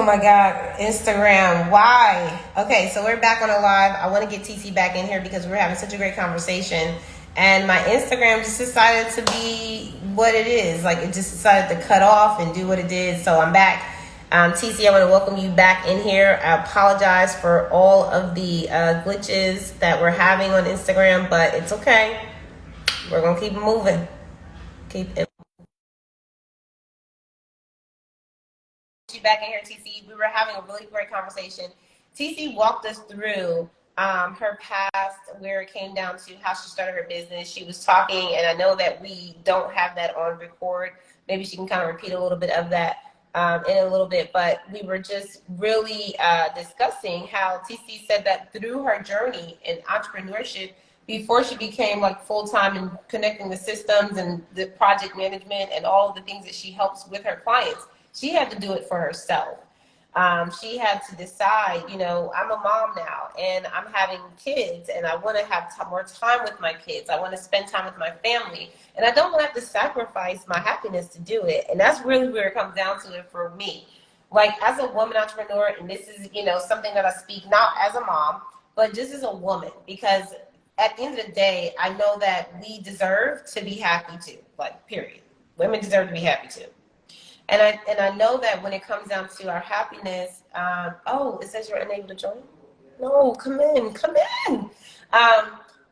my God, Instagram. Why? Okay, so we're back on a live. I want to get TeeCee back in here because we're having such a great conversation. And my Instagram just decided to be what it is. Like it just decided to cut off and do what it did. So I'm back. TeeCee, I want to welcome you back in here. I apologize for all of the glitches that we're having on Instagram, but it's okay. We're going to keep it moving. Keep it. You back in here, TeeCee. We were having a really great conversation. TeeCee walked us through her past, where it came down to how she started her business. She was talking, and I know that we don't have that on record. Maybe she can kind of repeat a little bit of that in a little bit. But we were just really discussing how TeeCee said that through her journey in entrepreneurship, before she became like full-time in connecting the systems and the project management and all of the things that she helps with her clients, she had to do it for herself. She had to decide, you know, I'm a mom now and I'm having kids and I want to have more time with my kids. I want to spend time with my family and I don't want to have to sacrifice my happiness to do it. And that's really where it comes down to it for me. Like as a woman entrepreneur, and this is, you know, something that I speak not as a mom, but just as a woman, because at the end of the day, I know that we deserve to be happy too, like period. Women deserve to be happy too. And I know that when it comes down to our happiness, oh, it says you're unable to join. No, come in, come in.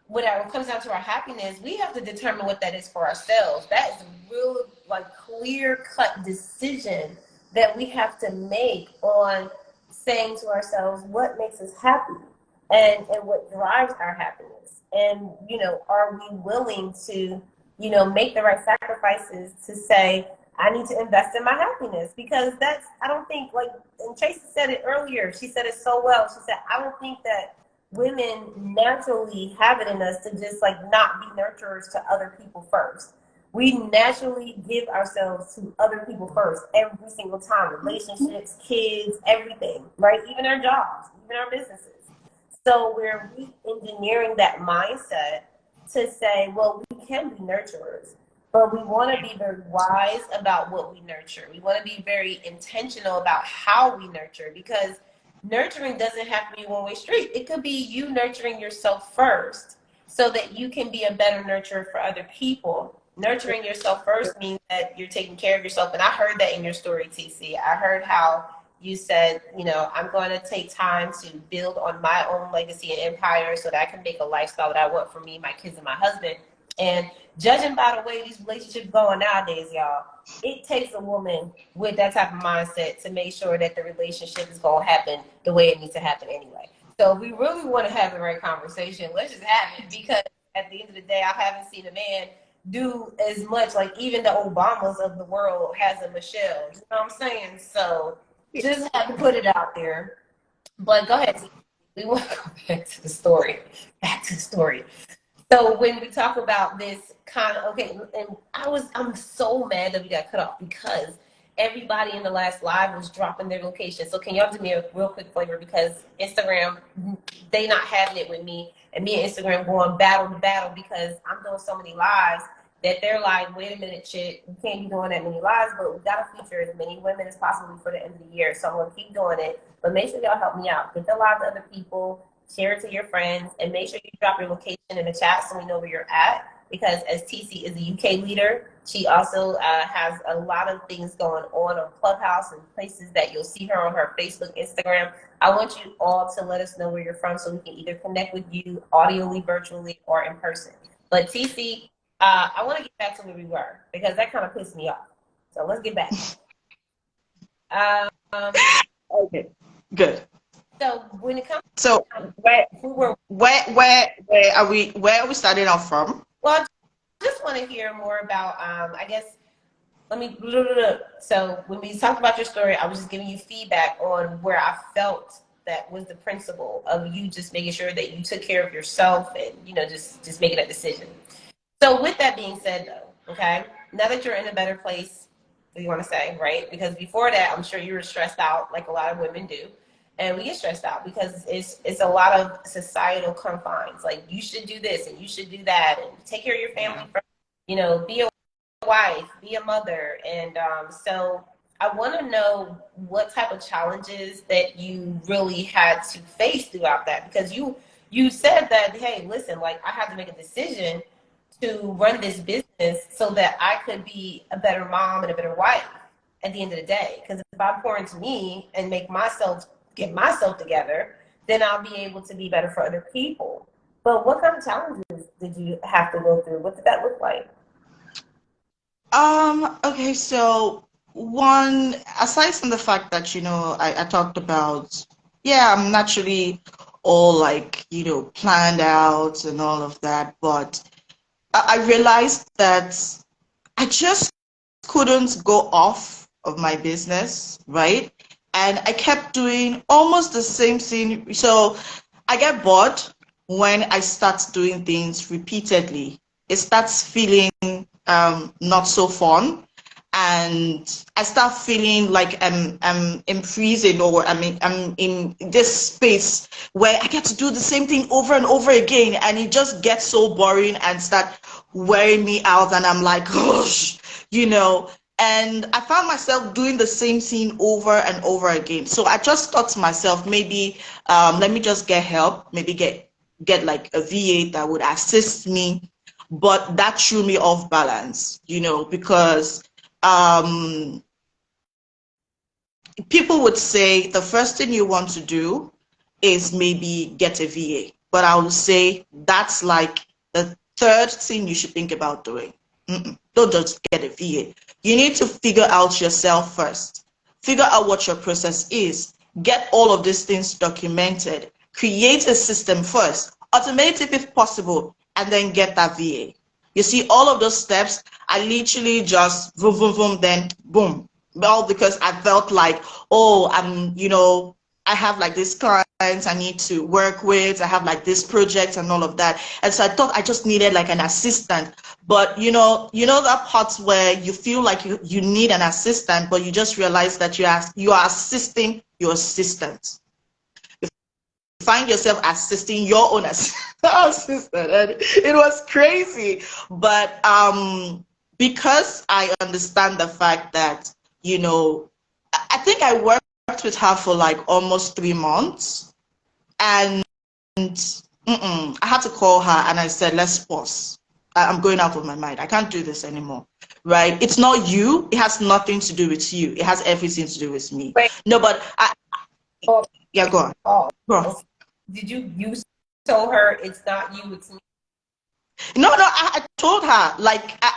When it comes down to our happiness, we have to determine what that is for ourselves. That is a real, like, clear-cut decision that we have to make on saying to ourselves what makes us happy and what drives our happiness. And, you know, are we willing to, you know, make the right sacrifices to say, I need to invest in my happiness, because that's, I don't think, like, and Tracy said it earlier, she said it so well. She said, I don't think that women naturally have it in us to just like not be nurturers to other people first. We naturally give ourselves to other people first every single time, relationships, kids, everything, right? Even our jobs, even our businesses. So we're re-engineering that mindset to say, well, we can be nurturers. But we want to be very wise about what we nurture. We want to be very intentional about how we nurture, because nurturing doesn't have to be a one-way street. It could be you nurturing yourself first so that you can be a better nurturer for other people. Nurturing yourself first means that you're taking care of yourself. And I heard that in your story, TeeCee. I heard how you said, you know, I'm going to take time to build on my own legacy and empire so that I can make a lifestyle that I want for me, my kids, and my husband. And judging by the way these relationships going nowadays, y'all, it takes a woman with that type of mindset to make sure that the relationship is going to happen the way it needs to happen anyway. So if we really want to have the right conversation, let's just have it, because at the end of the day, I haven't seen a man do as much, like even the Obamas of the world has a Michelle. You know what I'm saying? So just have to put it out there. But go ahead. We want to go back to the story. Back to the story. So when we talk about this kind of, okay, and I'm so mad that we got cut off because everybody in the last live was dropping their location. So can y'all do me a real quick favor, because Instagram, they not having it with me, and me and Instagram going battle to battle because I'm doing so many lives that they're like, wait a minute, chick, you can't be doing that many lives, but we got to feature as many women as possible for the end of the year. So I'm going to keep doing it, but make sure y'all help me out. Get the live to other people, share it to your friends, and make sure you drop your location in the chat so we know where you're at. Because as TeeCee is a UK leader, she also has a lot of things going on Clubhouse and places that you'll see her on her Facebook, Instagram. I want you all to let us know where you're from so we can either connect with you audioly, virtually, or in person. But TeeCee, I want to get back to where we were because that kind of pissed me off. So let's get back. Okay, good. So when it comes to where are we starting off from? Well, I just want to hear more about I guess so when we talked about your story, I was just giving you feedback on where I felt that was the principle of you just making sure that you took care of yourself and, you know, just making that decision. So with that being said, though, okay, now that you're in a better place, what do you want to say, right? Because before that, I'm sure you were stressed out like a lot of women do. And we get stressed out because it's a lot of societal confines. Like, you should do this and you should do that and take care of your family first, you know, be a wife, be a mother. And so I want to know what type of challenges that you really had to face throughout that, because you said that, hey, listen, like I had to make a decision to run this business so that I could be a better mom and a better wife at the end of the day. Because if I pour into me and make myself get myself together, then I'll be able to be better for other people. But what kind of challenges did you have to go through? What did that look like? Okay, so one, aside from the fact that, I talked about, yeah, I'm naturally all like, planned out and all of that, but I realized that I just couldn't go off of my business, right? And I kept doing almost the same thing. So I get bored when I start doing things repeatedly. It starts feeling not so fun. And I start feeling like I'm imprisoned, or I'm in this space where I get to do the same thing over and over again, and it just gets so boring and start wearing me out, and I'm like, gosh, you know. And I found myself doing the same thing over and over again. So I just thought to myself, maybe let me just get help, maybe get like a VA that would assist me. But that threw me off balance, because um, people would say the first thing you want to do is maybe get a VA. But I would say that's like the third thing you should think about doing. Don't just get a VA. You need to figure out yourself first. Figure out what your process is. Get all of these things documented. Create a system first. Automate it if possible, and then get that VA. You see, all of those steps, I literally just boom, boom, boom, then boom. Well, because I felt like, oh, I have like these clients I need to work with. I have like this project and all of that. And so I thought I just needed like an assistant. But that part where you feel like you need an assistant, but you just realize that you are assisting your assistant. Find yourself assisting your own assistant, and it was crazy. But because I understand the fact that, I think I worked with her for like almost 3 months, and I had to call her and I said, let's pause. I'm going out of my mind. I can't do this anymore. Right? It's not you. It has nothing to do with you. It has everything to do with me. Wait, No, but yeah, go on. Go on. did you told her it's not you, it's me? No, no, I told her, like, I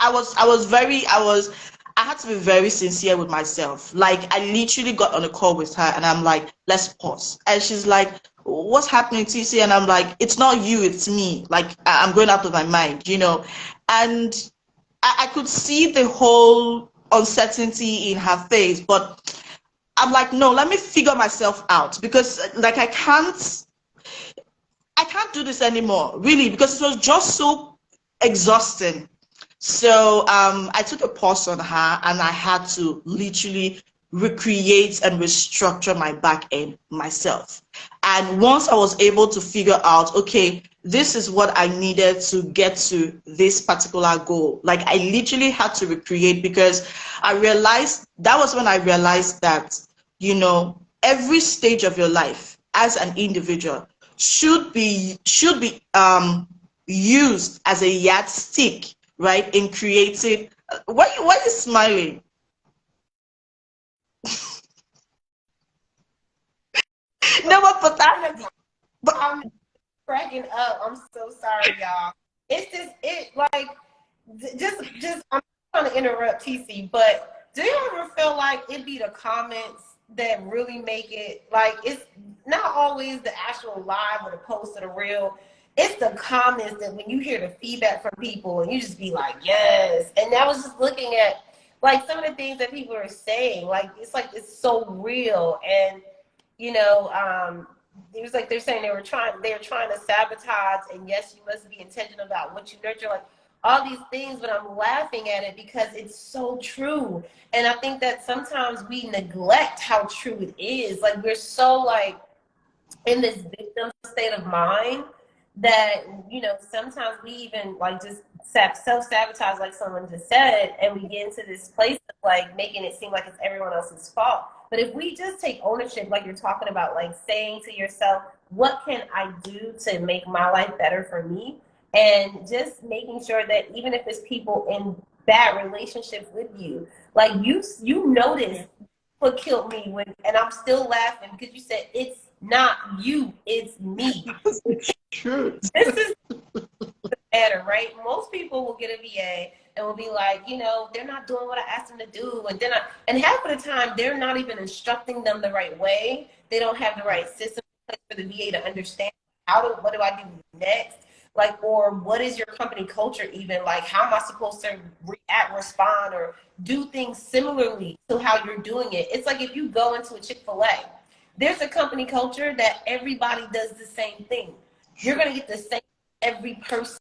had to be very sincere with myself. Like, I literally got on a call with her and I'm like, let's pause. And she's like, what's happening, TeeCee? And I'm like, it's not you, it's me. Like, I'm going out of my mind. And I could see the whole uncertainty in her face, but I'm like, no, let me figure myself out, because like I can't do this anymore, really, because it was just so exhausting. So I took a pause on her and I had to literally recreate and restructure my back end myself. And once I was able to figure out, okay, this is what I needed to get to this particular goal, like I literally had to recreate, because that was when I realized that, every stage of your life as an individual should be used as a yardstick, right, in creating. Why are you smiling? No, but that, but I'm cracking up. I'm so sorry, y'all. It's just like just I'm trying to interrupt TC, but do you ever feel like it be the comments that really make it, like, it's not always the actual live or the post or the reel. It's the comments that when you hear the feedback from people and you just be like, yes. And I was just looking at like some of the things that people are saying, like it's so real. And it was like they're saying they're trying to sabotage, and yes, you must be intentional about what you nurture, like all these things, but I'm laughing at it because it's so true. And I think that sometimes we neglect how true it is. Like we're so like in this victim state of mind that, you know, sometimes we even like just self-sabotage, like someone just said, and we get into this place of like making it seem like it's everyone else's fault. But if we just take ownership, like you're talking about, like saying to yourself, what can I do to make my life better for me? And just making sure that even if it's people in bad relationships with you, like you notice what killed me when, and I'm still laughing because you said it's not you, it's me. It's true. This is better, right? Most people will get a VA and will be like, you know, they're not doing what I asked them to do, and then and half of the time they're not even instructing them the right way. They don't have the right system for the VA to understand what do I do next, like, or what is your company culture even like? How am I supposed to react, respond, or do things similarly to how you're doing it? It's like if you go into a Chick-fil-A, there's a company culture that everybody does the same thing. You're gonna get the same every person.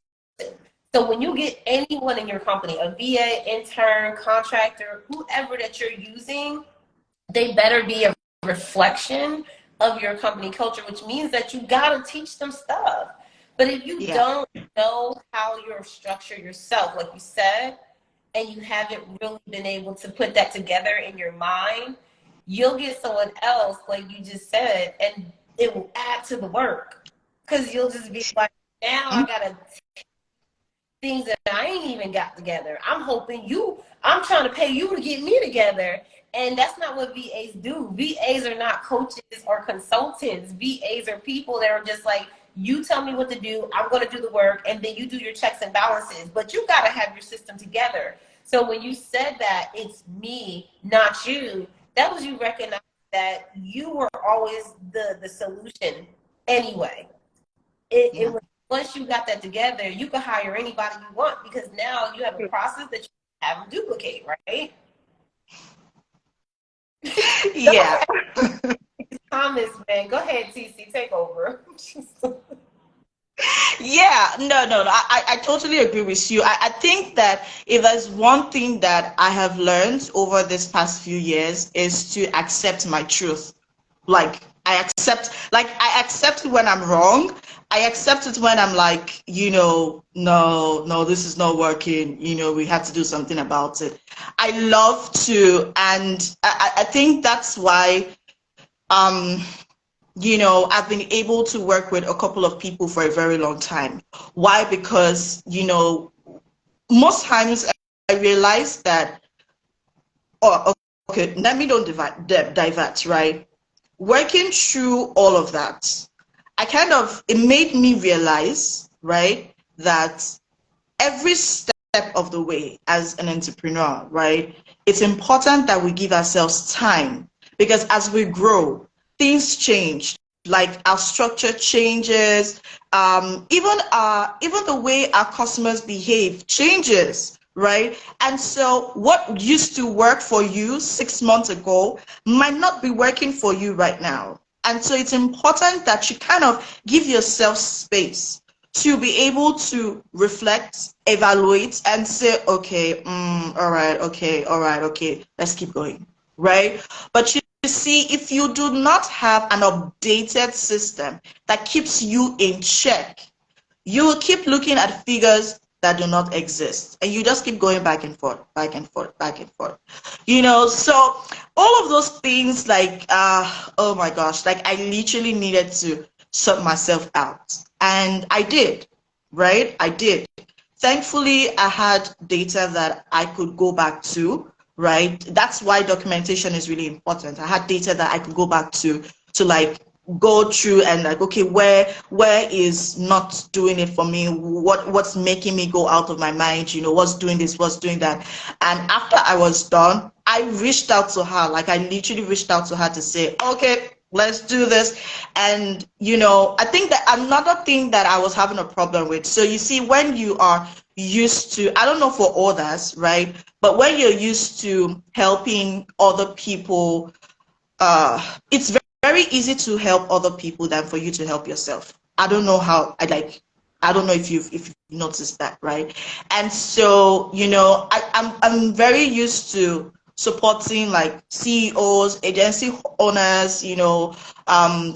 So when you get anyone in your company, a VA, intern, contractor, whoever that you're using, they better be a reflection of your company culture, which means that you gotta teach them stuff. But if you Yeah. don't know how you're structured yourself, like you said, and you haven't really been able to put that together in your mind, you'll get someone else, like you just said, and it will add to the work. Because you'll just be like, now I gotta things that I ain't even got together. I'm trying to pay you to get me together. And that's not what VAs do. VAs are not coaches or consultants. VAs are people that are just like, you tell me what to do, I'm going to do the work, and then you do your checks and balances. But you got to have your system together. So when you said that it's me, not you, that was you recognize that you were always the solution anyway. It Yeah. was once you got that together, you can hire anybody you want because now you have a process that you have them duplicate, right? Go Yeah. ahead, Thomas, man. Go ahead, TC, take over. Yeah, no. I totally agree with you. I think that if there's one thing that I have learned over this past few years is to accept my truth. Like I accept it when I'm wrong. I accept it when I'm like, no, this is not working. We have to do something about it. I love to, and I think that's why um I've been able to work with a couple of people for a very long time. Why? Because, most times I realize that, oh, okay, let me don't divert, right? Working through all of that, it made me realize, right, that every step of the way as an entrepreneur, right, it's important that we give ourselves time because as we grow, things change. Like our structure changes, even the way our customers behave changes, right? And so what used to work for you 6 months ago might not be working for you right now. And so it's important that you kind of give yourself space to be able to reflect, evaluate, and say, okay, all right, okay, all right, okay, let's keep going, right? But you see, if you do not have an updated system that keeps you in check, you will keep looking at figures that do not exist and you just keep going back and forth, back and forth, back and forth. So all of those things, like oh my gosh, like I literally needed to sort myself out, and I did, right? I did. Thankfully, I had data that I could go back to, right? That's why documentation is really important. I had data that I could go back to like go through and like, okay, where is not doing it for me? What's making me go out of my mind? What's doing this, what's doing that? And after I was done, I reached out to her. Like I literally reached out to her to say, okay, let's do this. And I think that another thing that I was having a problem with, so you see, when you are used to, I don't know for others, right, but when you're used to helping other people, it's very easy to help other people than for you to help yourself. I don't know how, I don't know if you've noticed that, right? And so I'm very used to supporting like CEOs, agency owners,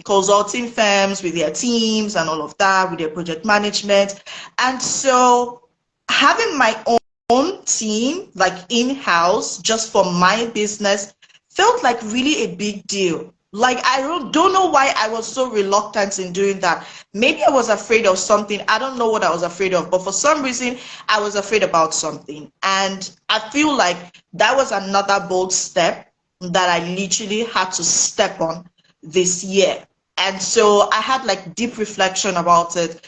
consulting firms with their teams and all of that, with their project management. And so having my own team, like in-house, just for my business, felt like really a big deal. Like I don't know why I was so reluctant in doing that. Maybe I was afraid of something. I don't know what I was afraid of, but for some reason I was afraid about something. And I feel like that was another bold step that I literally had to step on this year. And so I had like deep reflection about it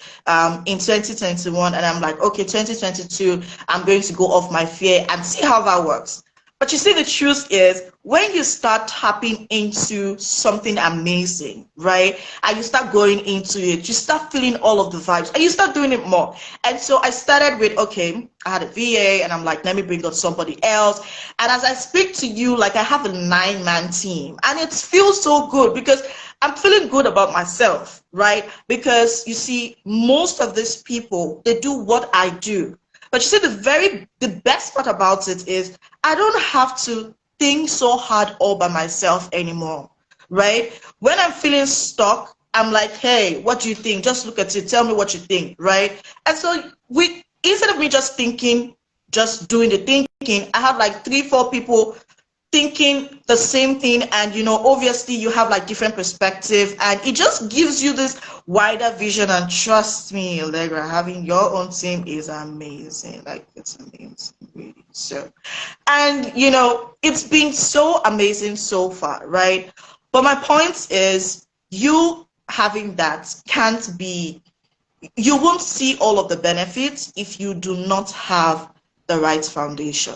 in 2021, and I'm like, okay, 2022, I'm going to go off my fear and see how that works. But you see, the truth is, when you start tapping into something amazing, right, and you start going into it, you start feeling all of the vibes and you start doing it more. And so I started with, okay, I had a VA, and I'm like, let me bring on somebody else. And as I speak to you, like I have a 9-man team, and it feels so good because I'm feeling good about myself, right? Because you see, most of these people, they do what I do. But you see, the best part about it is I don't have to think so hard all by myself anymore, right? When I'm feeling stuck, I'm like, hey, what do you think? Just look at it. Tell me what you think, right? And so instead of me just thinking, just doing the thinking, I have like 3, 4 people thinking the same thing, and obviously you have like different perspective, and it just gives you this wider vision. And trust me, Allegra, having your own team is amazing. Like, it's amazing, really. So, and it's been so amazing so far, right? But my point is, you having that can't be, you won't see all of the benefits if you do not have the right foundation,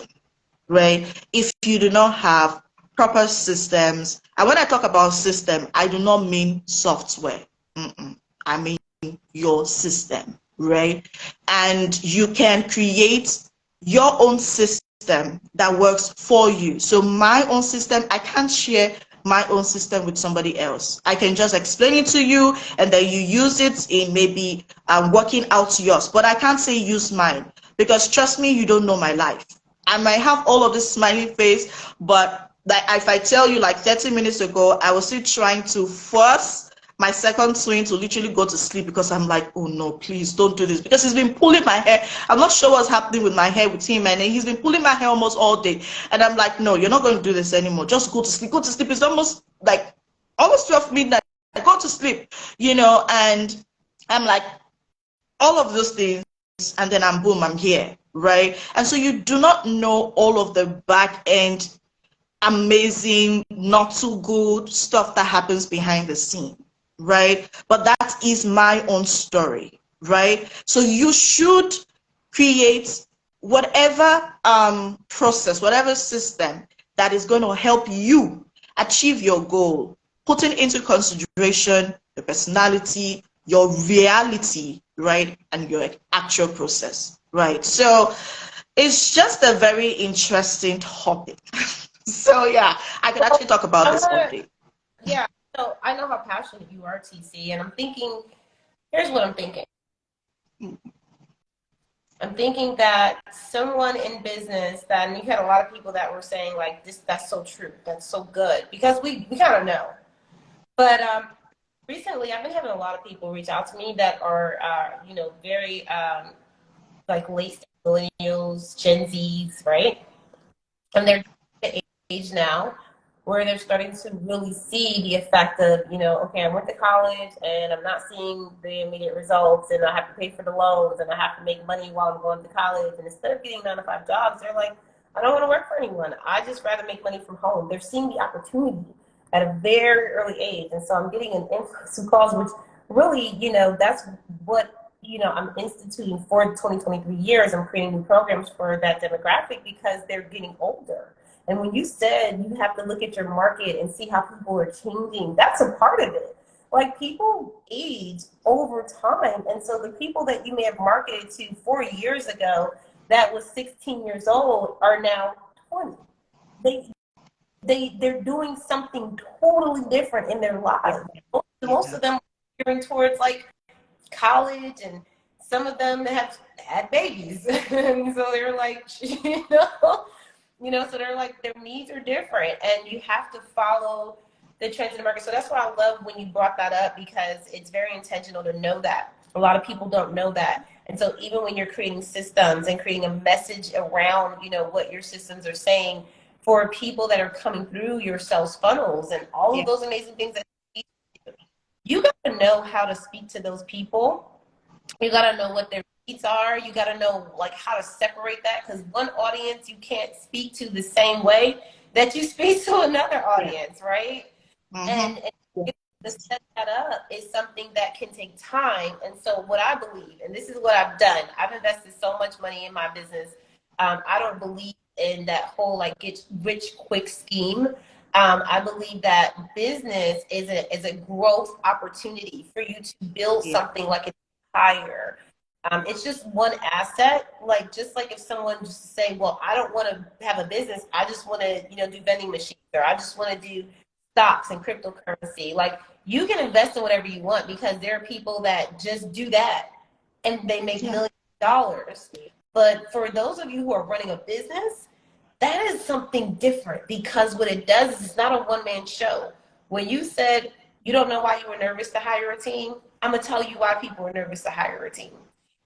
right? If you do not have proper systems, and when I talk about system, I do not mean software. I mean your system, right? And you can create your own system that works for you. So my own system, I can't share my own system with somebody else. I can just explain it to you, and then you use it in maybe working out yours, but I can't say use mine, because trust me, you don't know my life. I might have all of this smiling face, but like if I tell you, like 30 minutes ago, I was still trying to force my second twin to literally go to sleep, because I'm like, oh no, please don't do this, because he's been pulling my hair. I'm not sure what's happening with my hair with him, and he's been pulling my hair almost all day. And I'm like, no, you're not going to do this anymore. Just go to sleep. Go to sleep. It's almost 12 midnight. Go to sleep, and I'm like, all of those things, and then boom, I'm here, right? And so you do not know all of the back end amazing, not too good stuff that happens behind the scene, right? But that is my own story, right? So you should create whatever process, whatever system that is going to help you achieve your goal, putting into consideration your personality, your reality, right, and your actual process, right? So it's just a very interesting topic. So yeah, I could Well, actually talk about I this all want day. yeah, so I know how passionate you are, TC, and I'm thinking, here's what I'm thinking. I'm thinking that someone in business that, and you had a lot of people that were saying like this, that's so true, that's so good, because we kind of know. But recently, I've been having a lot of people reach out to me that are, very like late millennials, Gen Zs, right? And they're the age now where they're starting to really see the effect of, okay, I went to college and I'm not seeing the immediate results, and I have to pay for the loans, and I have to make money while I'm going to college. And instead of getting 9 to 5 jobs, they're like, I don't want to work for anyone. I just rather make money from home. They're seeing the opportunity at a very early age. And so I'm getting an influx of calls, which really, that's what, I'm instituting for the 2023 years. I'm creating new programs for that demographic because they're getting older. And when you said you have to look at your market and see how people are changing, that's a part of it. Like, people age over time. And so the people that you may have marketed to 4 years ago that was 16 years old are now 20. They're doing something totally different in their lives. Most of them are gearing towards like college, and some of them have had babies. And so they're like, You know, so they're like, their needs are different, and you have to follow the trends in the market. So that's why I love when you brought that up, because it's very intentional to know that. A lot of people don't know that. And so even when you're creating systems and creating a message around, you know, what your systems are saying for people that are coming through your sales funnels and all of those amazing things that you got to know how to speak to those people. You got to know what their needs are. You got to know like how to separate that, because one audience you can't speak to the same way that you speak to another audience, right? Mm-hmm. And to set that up is something that can take time. And so what I believe, and this is what I've done, I've invested so much money in my business. I don't believe in that whole like get rich quick scheme. I believe that business is a growth opportunity for you to build Yeah. something like an empire. It's just one asset. Like just like if someone just say, well, I don't want to have a business, I just want to, you know, do vending machines, or I just want to do stocks and cryptocurrency. Like you can invest in whatever you want, because there are people that just do that and they make millions of dollars. But for those of you who are running a business, that is something different, because what it does is it's not a one-man show. When you said you don't know why you were nervous to hire a team, I'm gonna tell you why people were nervous to hire a team.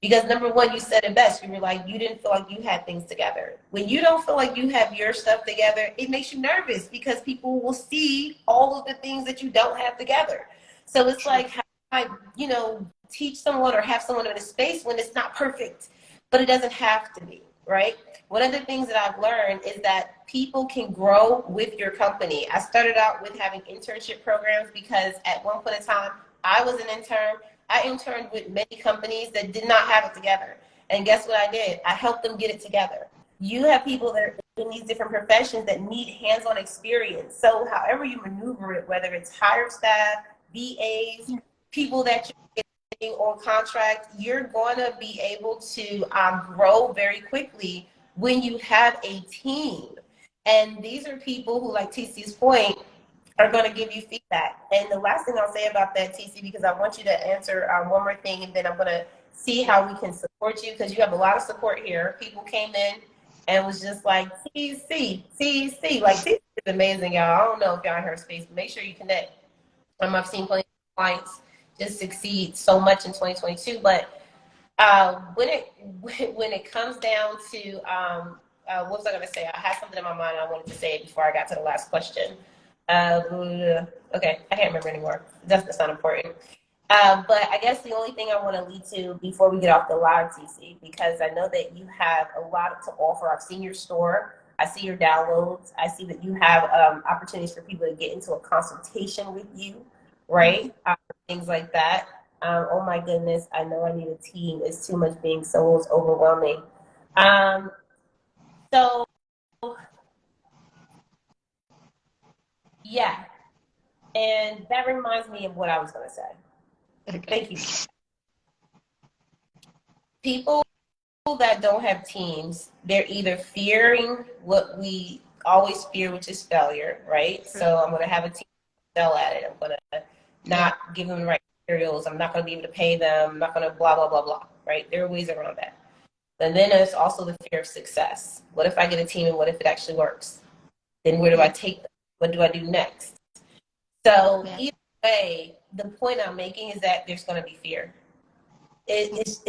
Because number one, you said it best. You were like, you didn't feel like you had things together. When you don't feel like you have your stuff together, it makes you nervous, because people will see all of the things that you don't have together. So it's True. like, how I, you know, teach someone or have someone in a space when it's not perfect, but it doesn't have to be, right? One of the things that I've learned is that people can grow with your company. I started out with having internship programs because at one point in time, I was an intern. I interned with many companies that did not have it together. And guess what I did? I helped them get it together. You have people that are in these different professions that need hands-on experience. So however you maneuver it, whether it's hire staff, VAs, people that you're getting on contract, you're going to be able to grow very quickly when you have a team. And these are people who, like TC's point, are going to give you feedback. And the last thing I'll say about that, TC, because I want you to answer one more thing, and then I'm going to see how we can support you, because you have a lot of support here. People came in and was just like, TC, TC. Like, TC is amazing, y'all. I don't know if y'all in her space, but make sure you connect. I've seen plenty of clients just succeed so much in 2022. But when it comes down to what was I going to say? I had something in my mind and I wanted to say it before I got to the last question. Uh, okay, I can't remember anymore. That's not important. But I guess the only thing I want to lead to before we get off the live, TC, because I know that you have a lot to offer. I've seen your store. I see your downloads. I see that you have opportunities for people to get into a consultation with you, right? Things like that. Oh my goodness, I know I need a team. It's too much being so it's overwhelming. Um, so yeah, and that reminds me of what I was going to say. Okay. Thank you. People that don't have teams, they're either fearing what we always fear, which is failure, right? So I'm going to have a team fail at it. I'm going to Yeah. not give them the right materials. I'm not going to be able to pay them. I'm not going to blah, blah, blah, blah, right? There are ways around that. And then there's also the fear of success. What if I get a team and what if it actually works? Then where do I Yeah. take them? What do I do next? So Yeah. either way, the point I'm making is that there's going to be fear. It's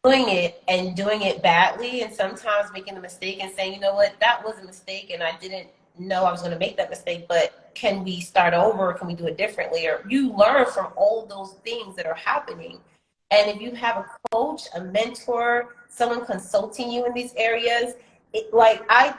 doing it and doing it badly, and sometimes making the mistake and saying, you know what, that was a mistake and I didn't know I was going to make that mistake, but can we start over? Can we do it differently? Or you learn from all those things that are happening. And if you have a coach, a mentor, someone consulting you in these areas, I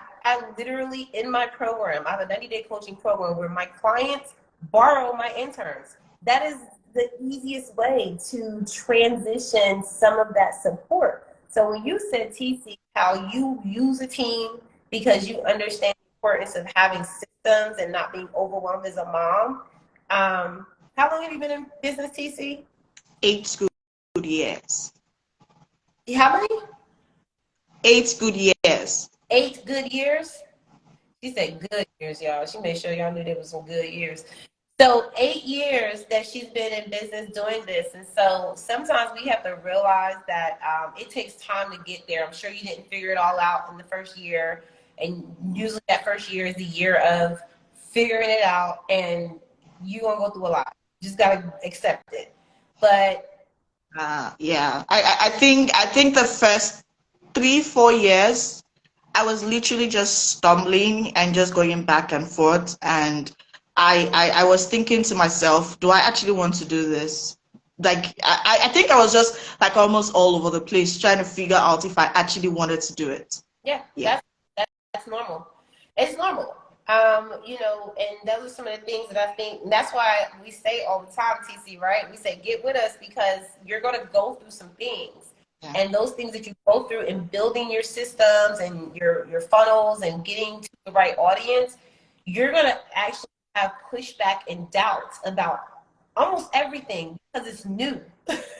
literally in my program, I have a 90-day coaching program where my clients borrow my interns. That is the easiest way to transition some of that support. So when you said, TC, how you use a team because you understand the importance of having systems and not being overwhelmed as a mom. How long have you been in business, TC? 8 good years. How many? 8 good years. 8 good years? She said good years, y'all. She made sure y'all knew there was some good years. So 8 years that she's been in business doing this. And so sometimes we have to realize that it takes time to get there. I'm sure you didn't figure it all out in the first year. And usually that first year is the year of figuring it out, and you're going to go through a lot. You just got to accept it. But yeah, I think the first 3 4 years I was literally just stumbling and just going back and forth, and I was thinking to myself, do I actually want to do this? Like I think I was just like almost all over the place trying to figure out if I actually wanted to do it. yeah, Yeah. that's normal. It's normal. You know, and those are some of the things that I think that's why we say all the time, TC, right? We say get with us because you're gonna go through some things. Yeah. And those things that you go through in building your systems and your funnels and getting to the right audience, you're gonna actually have pushback and doubts about almost everything because it's new.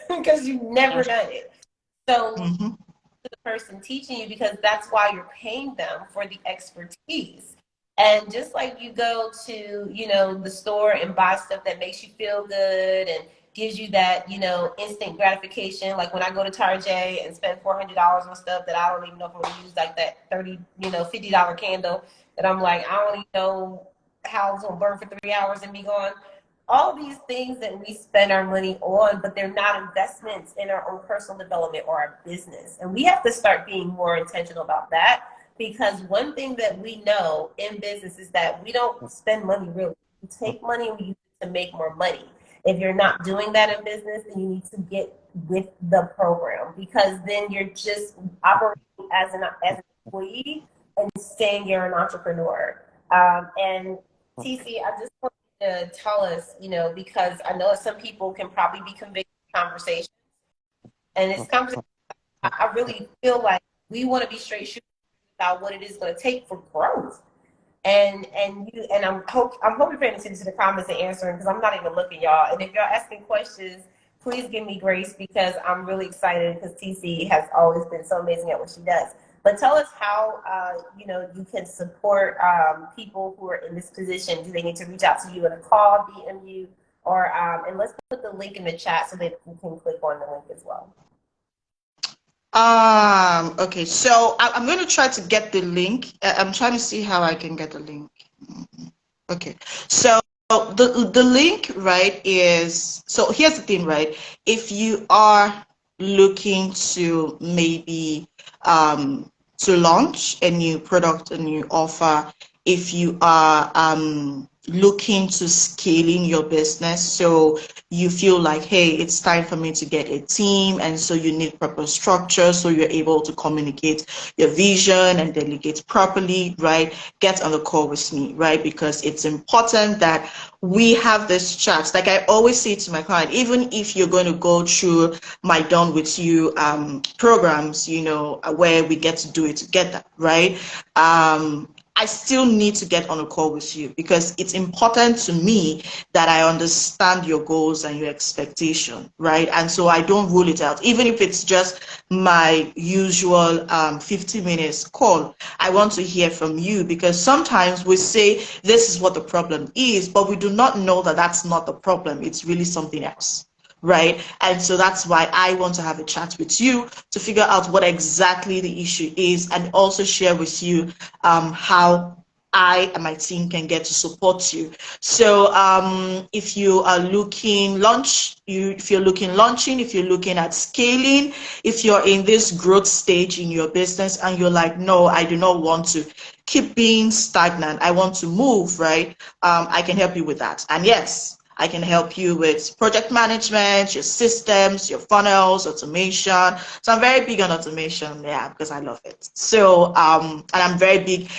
Because you've never done it. So Mm-hmm. the person teaching you because that's why you're paying them for the expertise. And just like you go to, you know, the store and buy stuff that makes you feel good and gives you that, you know, instant gratification. Like when I go to Target and spend $400 on stuff that I don't even know if I'm gonna use, like that 30, you know, $50 candle that I'm like, I don't even know how it's gonna burn for 3 hours and be gone. All these things that we spend our money on, but they're not investments in our own personal development or our business. And we have to start being more intentional about that because one thing that we know in business is that we don't spend money really. We take money and we use it to make more money. If you're not doing that in business, then you need to get with the program because then you're just operating as an employee and saying you're an entrepreneur. And TC, I just want to tell us, you know, because I know some people can probably be convicted in conversation, and it's conversation. I really feel like we want to be straight shooters about what it is going to take for growth. And I'm hoping paying attention to the comments and answering because I'm not even looking, y'all. And if y'all asking questions, please give me grace because I'm really excited because TC has always been so amazing at what she does. But tell us how you know you can support people who are in this position. Do they need to reach out to you in a call, DM you, or and let's put the link in the chat so that you can click on the link as well. Okay, so I'm going to try to get the link. I'm trying to see how I can get the link. Okay, so the link, right, is, so here's the thing, right? If you are looking to maybe to launch a new product, a new offer, if you are looking to scaling your business, so you feel like, hey, it's time for me to get a team, and so you need proper structure so you're able to communicate your vision and delegate properly, right? Get on the call with me, right? Because it's important that we have this chat. Like I always say to my client, even if you're going to go through my Done With You programs, you know, where we get to do it together, right? I still need to get on a call with you because it's important to me that I understand your goals and your expectation, right? And so I don't rule it out, even if it's just my usual 50 minutes call. I want to hear from you because sometimes we say this is what the problem is, but we do not know that that's not the problem. It's really something else, right? And so that's why I want to have a chat with you to figure out what exactly the issue is and also share with you how I and my team can get to support you. So if you are looking if you're looking launching, if you're looking at scaling, if you're in this growth stage in your business and you're like, no, I do not want to keep being stagnant, I want to move, right? I can help you with that. And yes, I can help you with project management, your systems, your funnels, automation. So I'm very big on automation, yeah, because I love it. So, and I'm very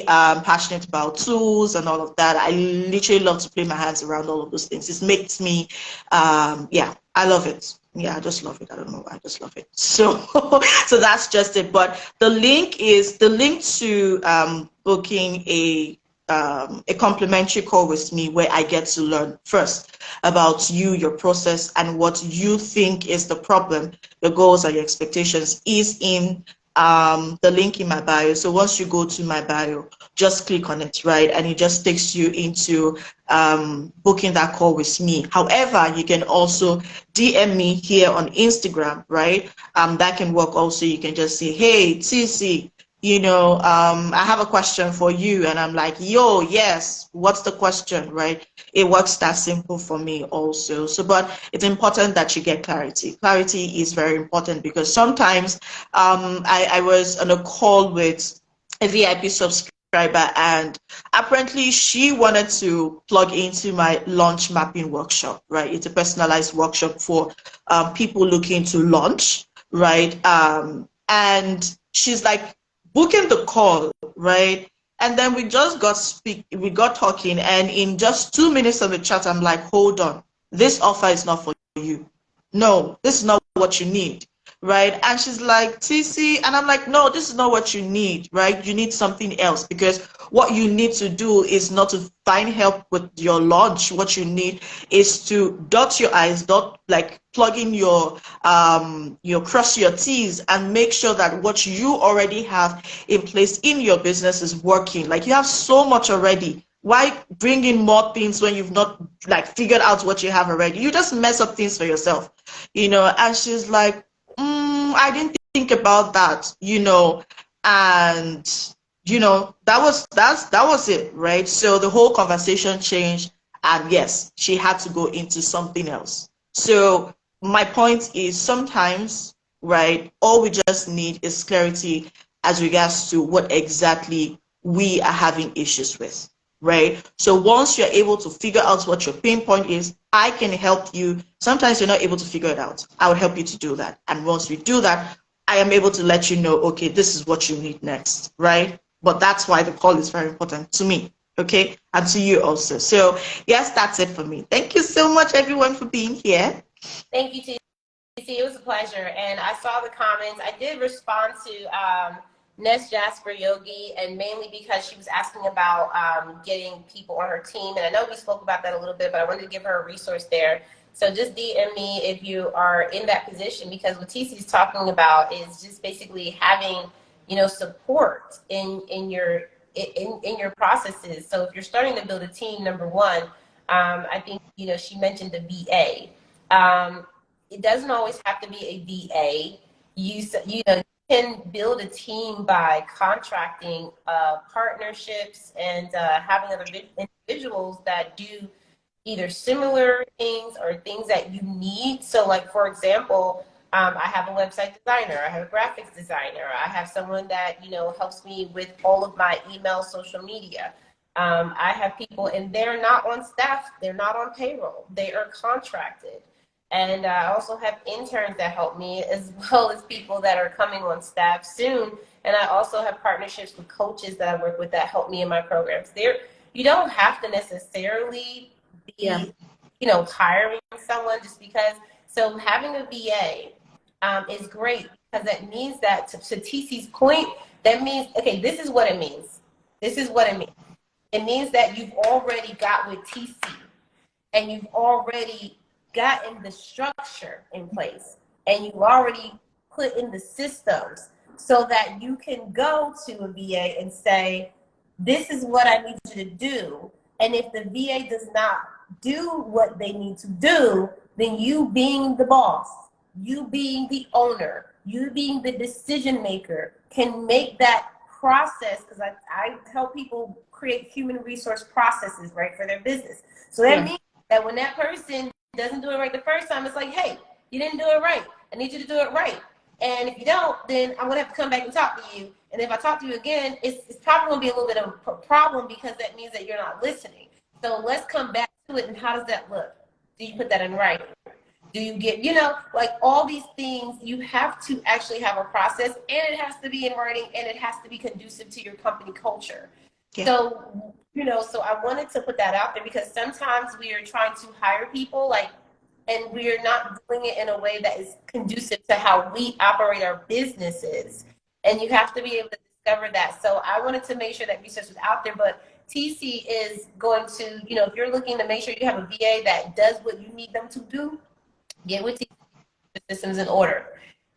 passionate about tools and all of that. I literally love to play my hands around all of those things. It makes me, yeah, I love it. Yeah, I just love it. I don't know why, I just love it. So, so that's just it. But the link to booking a complimentary call with me where I get to learn first about you, your process, and what you think is the problem, your goals and your expectations is in the link in my bio. So once you go to my bio, just click on it, right? And it just takes you into booking that call with me. However, you can also DM me here on Instagram, right? That can work also. You can just say, hey, TeeCee, I have a question for you, and I'm like, yo, yes, what's the question, right? It works that simple for me also. So, but it's important that you get clarity. Clarity is very important because sometimes I was on a call with a VIP subscriber, and apparently she wanted to plug into my launch mapping workshop, right? It's a personalized workshop for people looking to launch, right? And she's like booking the call, right? And then we got talking, and in just 2 minutes of the chat, I'm like, hold on, this offer is not for you. No, this is not what you need, right? And she's like, TeeCee, and I'm like, no, this is not what you need, right? You need something else, because what you need to do is not to find help with your launch. What you need is to dot your I's, dot, like, plug in your cross your T's, and make sure that what you already have in place in your business is working. Like, you have so much already. Why bring in more things when you've not, like, figured out what you have already? You just mess up things for yourself, And she's like, I didn't think about that, and that was it, right? So the whole conversation changed, and yes, she had to go into something else. So my point is, sometimes, right, all we just need is clarity as regards to what exactly we are having issues with, right? So once you're able to figure out what your pain point is, I can help you. Sometimes you're not able to figure it out. I will help you to do that. And once we do that, I am able to let you know, okay, this is what you need next, right? But that's why the call is very important to me, okay? And to you also. So yes, that's it for me. Thank you so much, everyone, for being here. Thank you, TeeCee. It was a pleasure. And I saw the comments. I did respond to Ness Jasper Yogi, and mainly because she was asking about getting people on her team. And I know we spoke about that a little bit, but I wanted to give her a resource there. So just DM me if you are in that position, because what TeeCee's talking about is just basically having, support in your processes. So if you're starting to build a team, number one, I think, she mentioned the VA. It doesn't always have to be a VA. You can build a team by contracting partnerships and having other individuals that do either similar things or things that you need. So, like, for example, I have a website designer, I have a graphics designer, I have someone that, helps me with all of my email, social media. I have people, and they're not on staff, they're not on payroll, they are contracted. And I also have interns that help me, as well as people that are coming on staff soon. And I also have partnerships with coaches that I work with that help me in my programs. You don't have to necessarily be, hiring someone just because. So having a VA is great, because that means that, to TeeCee's point, that means, okay, this is what it means. This is what it means. It means that you've already got with TeeCee, and you've already gotten the structure in place, and you've already put in the systems, so that you can go to a VA and say, this is what I need you to do. And if the VA does not do what they need to do, then you, being the boss, you being the owner, you being the decision maker, can make that process, because I help people create human resource processes, right, for their business. So that means that when that person doesn't do it right the first time, it's like, hey, you didn't do it right. I need you to do it right. And if you don't, then I'm going to have to come back and talk to you. And if I talk to you again, it's probably going to be a little bit of a problem, because that means that you're not listening. So let's come back to it. And how does that look? Do you put that in writing? Do you get, like, all these things, you have to actually have a process, and it has to be in writing, and it has to be conducive to your company culture. Yeah. So, so I wanted to put that out there, because sometimes we are trying to hire people, and we are not doing it in a way that is conducive to how we operate our businesses. And you have to be able to discover that. So I wanted to make sure that research was out there. But TeeCee is going to, if you're looking to make sure you have a VA that does what you need them to do, get with TeeCee, the systems in order.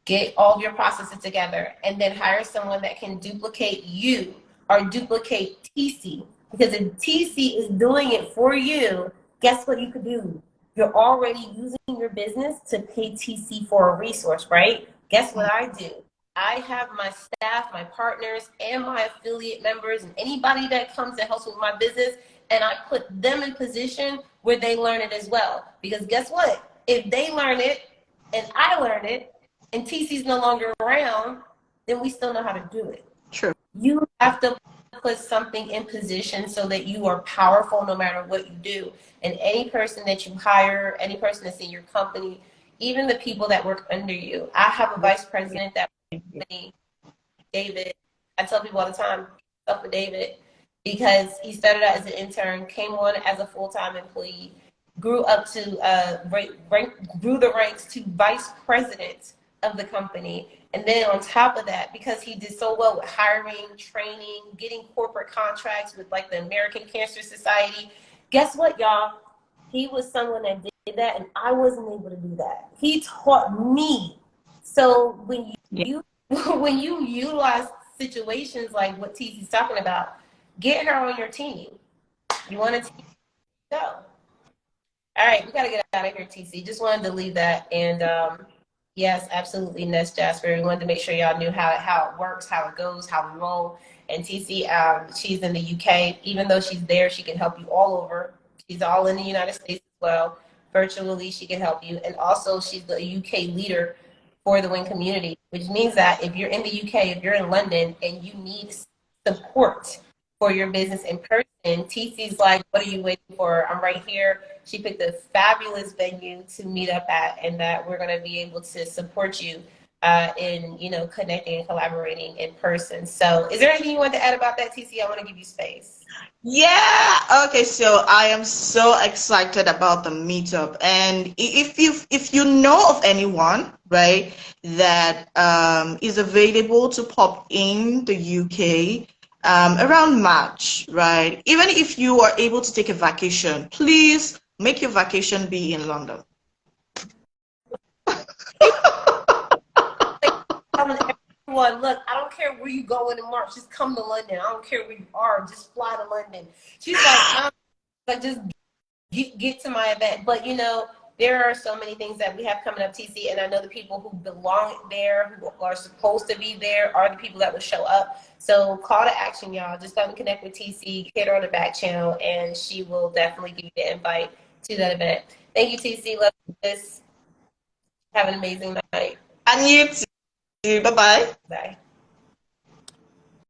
Get all of your processes together, and then hire someone that can duplicate you or duplicate TeeCee. Because if TeeCee is doing it for you, guess what you could do? You're already using your business to pay TeeCee for a resource, right? Guess what I do? I have my staff, my partners, and my affiliate members, and anybody that comes and helps with my business, and I put them in position where they learn it as well. Because guess what? If they learn it and I learn it, and TeeCee's no longer around, then we still know how to do it. True. You have to put something in position so that you are powerful no matter what you do. And any person that you hire, any person that's in your company, even the people that work under you. I have a vice president that David. I tell people all the time, up with David, because he started out as an intern, came on as a full-time employee, grew up to grew the ranks to vice president of the company. And then on top of that, because he did so well with hiring, training, getting corporate contracts with like the American Cancer Society, guess what, y'all? He was someone that did that, and I wasn't able to do that. He taught me. So when you when you utilize situations like what TeeCee's talking about, get her on your team. You want to go. All right, we got to get out of here, TeeCee. Just wanted to leave that. And yes, absolutely, Ness Jasper. We wanted to make sure y'all knew how it works, how it goes, how we roll. And TeeCee, she's in the UK. Even though she's there, she can help you all over. She's all in the United States as well. Virtually, she can help you. And also, she's the UK leader for the W.I.N community, which means that if you're in the UK, if you're in London, and you need support for your business in person, TeeCee's like, what are you waiting for? I'm right here. She picked a fabulous venue to meet up at, and that we're going to be able to support you in, connecting and collaborating in person. So is there anything you want to add about that, TeeCee? I want to give you space. Yeah. Okay. So I am so excited about the meetup, and if you know of anyone, right, that is available to pop in the UK around March, right? Even if you are able to take a vacation, please make your vacation be in London. Everyone, look, I don't care where you go in March, just come to London. I don't care where you are, just fly to London. She's like, I'm like, just get to my event. But there are so many things that we have coming up, TeeCee, and I know the people who belong there, who are supposed to be there, are the people that will show up. So call to action, y'all. Just come and connect with TeeCee, hit her on the back channel, and she will definitely give you the invite to that event. Thank you, TeeCee. Love this. Have an amazing night. And you too. Bye bye. Bye.